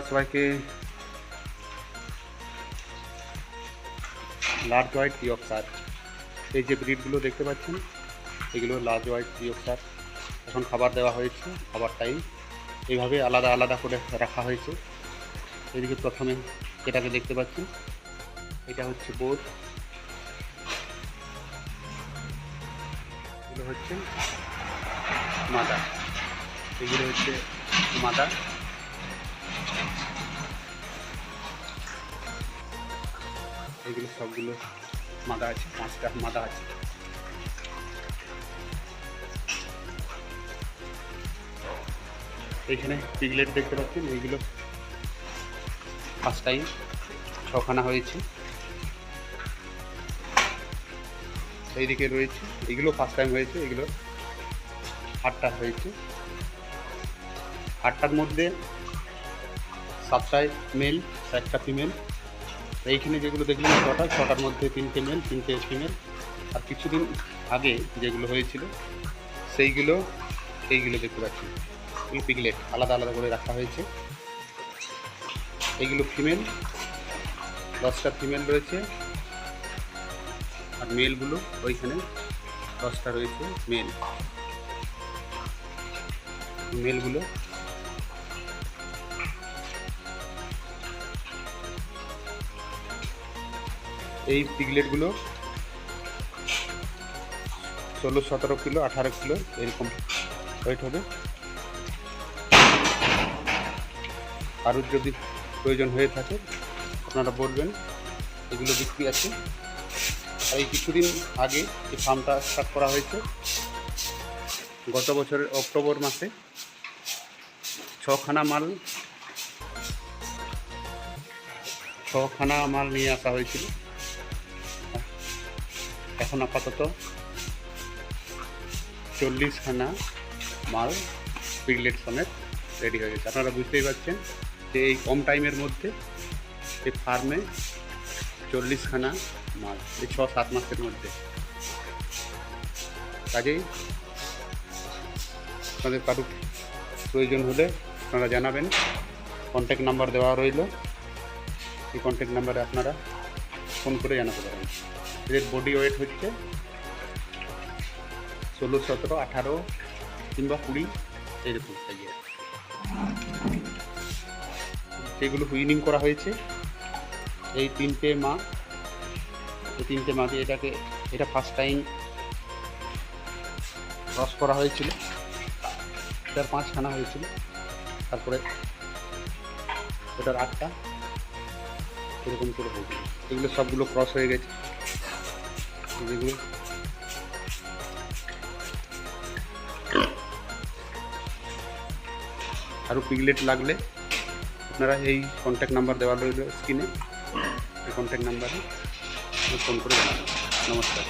সবাইকে। Large white Yorkshire, এই যে ব্রিডগুলো দেখতে পাচ্ছেন এগুলো লার্জ হোয়াইট ইয়র্কশায়ার। এখন খাবার দেওয়া হয়েছে, খাবার টাইম। এইভাবে আলাদা আলাদা করে রাখা হয়েছে। এদিকে প্রথমে যেটাকে দেখতে পাচ্ছেন এটা হচ্ছে বোধ, এগুলো হচ্ছে মাদা, এগুলো হচ্ছে মাদা। এগুলো সবগুলো মাদা আছে, 5টা মাদা আছে। এইখানে পিগলেট দেখতে পাচ্ছেন, এইগুলো ফার্স্ট টাইম 6খানা হয়েছে। এইদিকে রয়েছে, এগুলো ফার্স্ট টাইম হয়েছে, এগুলো 8টা হয়েছে। 8টার মধ্যে 7টায় মেল, 1টা ফিমেল। এইখানে যেগুলো দেখলেন 6টার মধ্যে 3টে মেল, 3টে ফিমেল। আর কিছুদিন আগে যেগুলো হয়েছিল সেইগুলো এইগুলো দেখতে পাচ্ছি, এগুলো পিগলেট আলাদা আলাদা করে রাখা হয়েছে। এইগুলো ফিমেল, 10টা ফিমেল রয়েছে। আর মেলগুলো ওইখানে 10টা রয়েছে মেল। মেলগুলো এই পিগলেটগুলো 16-17 কিলো, 18 কিলো এরকম ওয়েট হবে। আরও যদি প্রয়োজন হয়ে থাকে আপনারা বলবেন, এগুলো বিক্রি আছে। আর এই কিছুদিন আগে এই ফার্মটা স্টার্ট করা হয়েছে, গত বছরের অক্টোবর মাসে 6খানা মাল নিয়ে আসা হয়েছিল। এখন আপাতত 40খানা মাল পিগলেট সমেত রেডি হয়ে গেছে। আপনারা বুঝতেই পারছেন যে এই কম টাইমের মধ্যে এই ফার্মে 40খানা মাল এই 6-7 মাসের মধ্যে। কাজেই আপনাদের কারো প্রয়োজন হলে আপনারা জানাবেন, কন্ট্যাক্ট নাম্বার দেওয়া রইল। এই কন্ট্যাক্ট নাম্বারে আপনারা ফোন করে জানাতে পারেন। এদের বডি ওয়েট হচ্ছে 16, 17, 18 কিংবা 20 এরকম সাইজের। সেগুলো উইনিং করা হয়েছে। এই 3টে মা, এই 3টে মাকে এটা ফার্স্ট টাইম ক্রস করা হয়েছিল। এটার 5খানা হয়েছিল, তারপরে এটার 8টা এরকম করে হয়েছিল। এগুলো সবগুলো ক্রস হয়ে গেছে। যেগুলো আরও পিগলেট লাগলে আপনারা এই কন্ট্যাক্ট নাম্বার দেওয়া রইল স্ক্রিনে, এই কন্ট্যাক্ট নাম্বারে ফোন করে জানাবেন। নমস্কার।